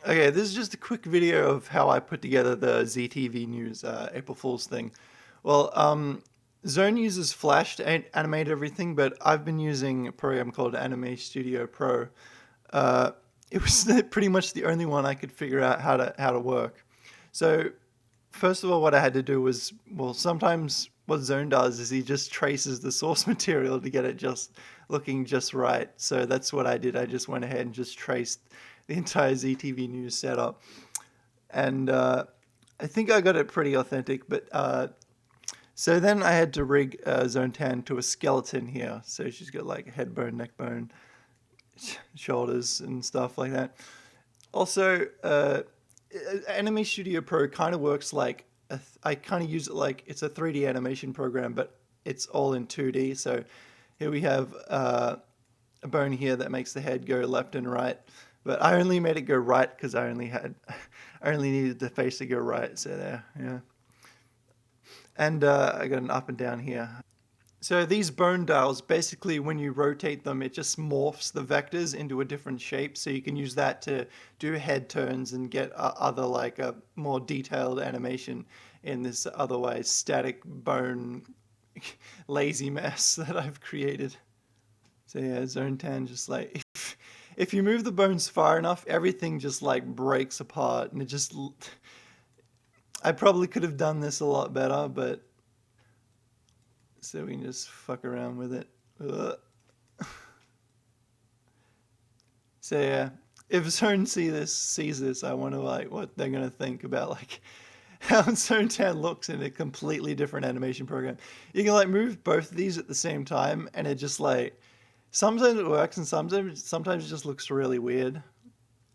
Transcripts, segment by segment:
Okay, this is just a quick video of how I put together the ZTV News April Fool's thing. Well, Zone uses Flash to animate everything, but I've been using a program called Anime Studio Pro. It was pretty much the only one I could figure out how to work. So, first of all, what I had to do was, well, sometimes what Zone does is he just traces the source material to get it just looking just right. So that's what I did. I just went ahead and just traced the entire ZTV News setup, and I think I got it pretty authentic. But so then I had to rig Zone 10 to a skeleton here. So she's got like head bone, neck bone, shoulders, and stuff like that. Also, Anime Studio Pro kind of works like I kind of use it like it's a 3D animation program, but it's all in 2D. So here we have a bone here that makes the head go left and right. But I only made it go right because I only needed the face to go right. So there, yeah. And I got an up and down here. So these bone dials, basically when you rotate them, it just morphs the vectors into a different shape. So you can use that to do head turns and get other like a more detailed animation in this otherwise static bone lazy mess that I've created. So yeah, Zone 10 just like, if you move the bones far enough, everything just like breaks apart, and it just, I probably could have done this a lot better, but so we can just fuck around with it. Ugh. So yeah, if Zone sees this, I wonder like what they're gonna think about like how Zone 10 looks in a completely different animation program. You can like move both of these at the same time, and it just like, sometimes it works and sometimes it just looks really weird.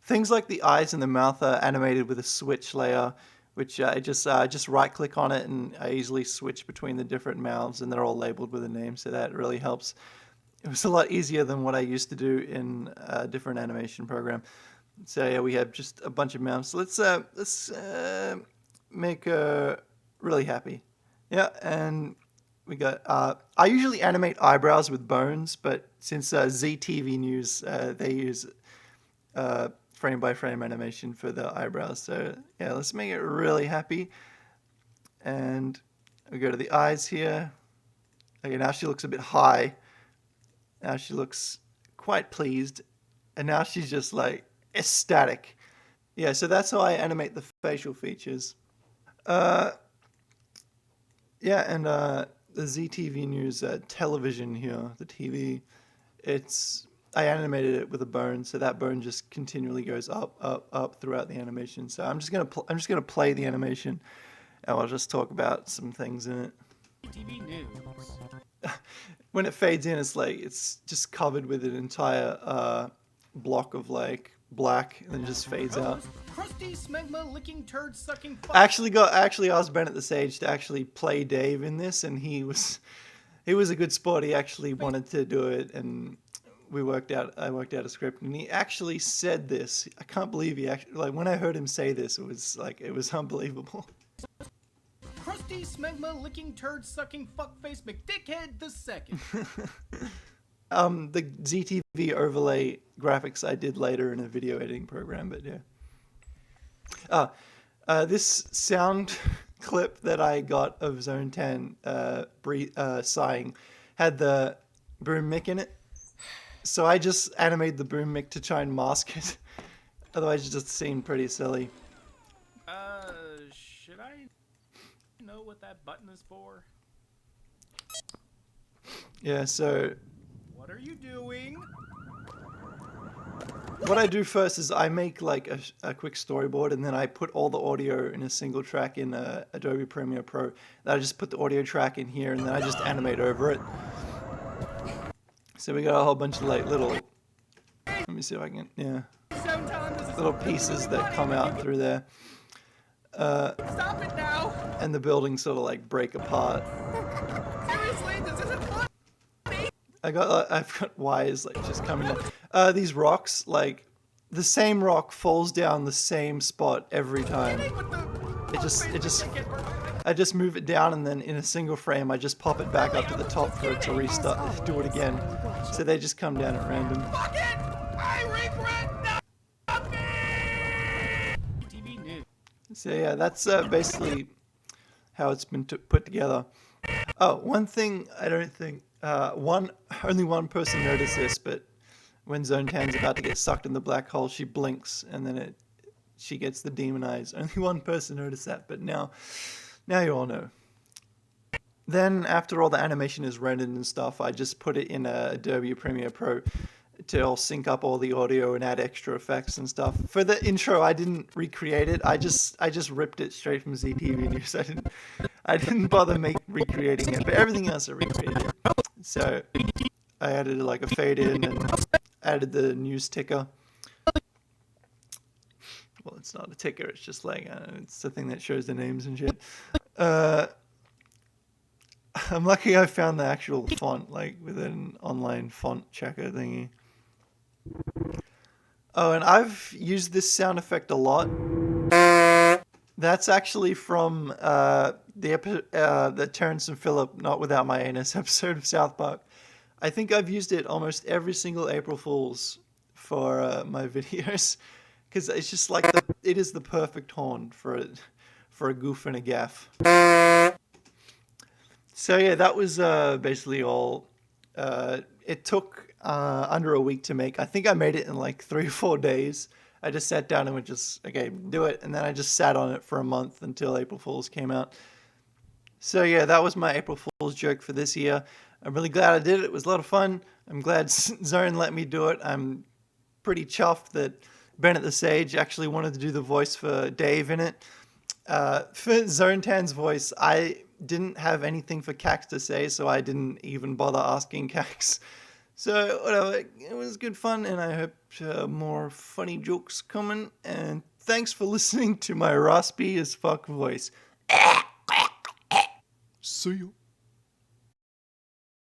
Things like the eyes and the mouth are animated with a switch layer, which I just right click on it and I easily switch between the different mouths, and they're all labeled with a name, so that really helps. It was a lot easier than what I used to do in a different animation program. So yeah, we have just a bunch of mouths. Let's make her really happy. Yeah, and we got, I usually animate eyebrows with bones, but since ZTV News, they use frame by frame animation for the eyebrows. So yeah, let's make it really happy. And we go to the eyes here. Okay, now she looks a bit high. Now she looks quite pleased. And now she's just like ecstatic. Yeah, so that's how I animate the facial features. Yeah, and the ZTV News television here, the TV, I animated it with a bone, so that bone just continually goes up, up, up throughout the animation. So I'm just gonna play the animation, and I'll just talk about some things in it. ZTV News. When it fades in, it's just covered with an entire block of like black, and then just fades out. Crusty smegma licking turd sucking. Actually asked Bennett the Sage to actually play Dave in this, and he was a good sport. He actually wanted to do it, and I worked out a script, and he actually said this. I can't believe he actually, like, when I heard him say this, it was unbelievable. Crusty smegma licking turd sucking fuckface McDickhead the second. The ZTV overlay graphics I did later in a video editing program, but yeah. This sound clip that I got of Zone 10 sighing had the boom mic in it. So I just animated the boom mic to try and mask it. Otherwise it just seemed pretty silly. Should I know what that button is for? Yeah, so What are you doing? what I do first is I make like a quick storyboard, and then I put all the audio in a single track in Adobe Premiere Pro. And I just put the audio track in here, and then I just animate over it. So we got a whole bunch of like little, let me see if I can, yeah, little pieces that come out through there. Stop it now! And the buildings sort of like break apart. Seriously, this isn't funny! I've got wires like just coming down. These rocks, like the same rock falls down the same spot every time. I just move it down, and then in a single frame I just pop it back up to the top for it to restart, do it again. So they just come down at random. Fuck it! I regret nothing! So yeah, that's basically how it's been put together. Oh, one thing I don't think only one person noticed this, but when Zone Tan's about to get sucked in the black hole, she blinks and then she gets the demon eyes. Only one person noticed that, but now you all know. Then after all the animation is rendered and stuff, I just put it in Adobe Premiere Pro to all sync up all the audio and add extra effects and stuff. For the intro, I didn't recreate it. I just ripped it straight from ZTV News. I didn't bother recreating it, but everything else I recreated. So I added like a fade in and added the news ticker. Well, it's not a ticker. It's just like it's the thing that shows the names and shit. I'm lucky I found the actual font, like with an online font checker thingy. Oh, and I've used this sound effect a lot. That's actually from the Terrence and Phillip Not Without My Anus episode of South Park. I think I've used it almost every single April Fool's for my videos, because it's just like it is the perfect horn for a goof and a gaff. So yeah, that was basically all. It took under a week to make. I think I made it in like 3 or 4 days. I just sat down and went okay, do it. And then I just sat on it for a month until April Fool's came out. So yeah, that was my April Fool's joke for this year. I'm really glad I did it. It was a lot of fun. I'm glad Zone let me do it. I'm pretty chuffed that Bennett the Sage actually wanted to do the voice for Dave in it. For Zone Tan's voice, I didn't have anything for Cax to say, so I didn't even bother asking Cax. So whatever, it was good fun, and I hope more funny jokes coming. And thanks for listening to my raspy as fuck voice. See you.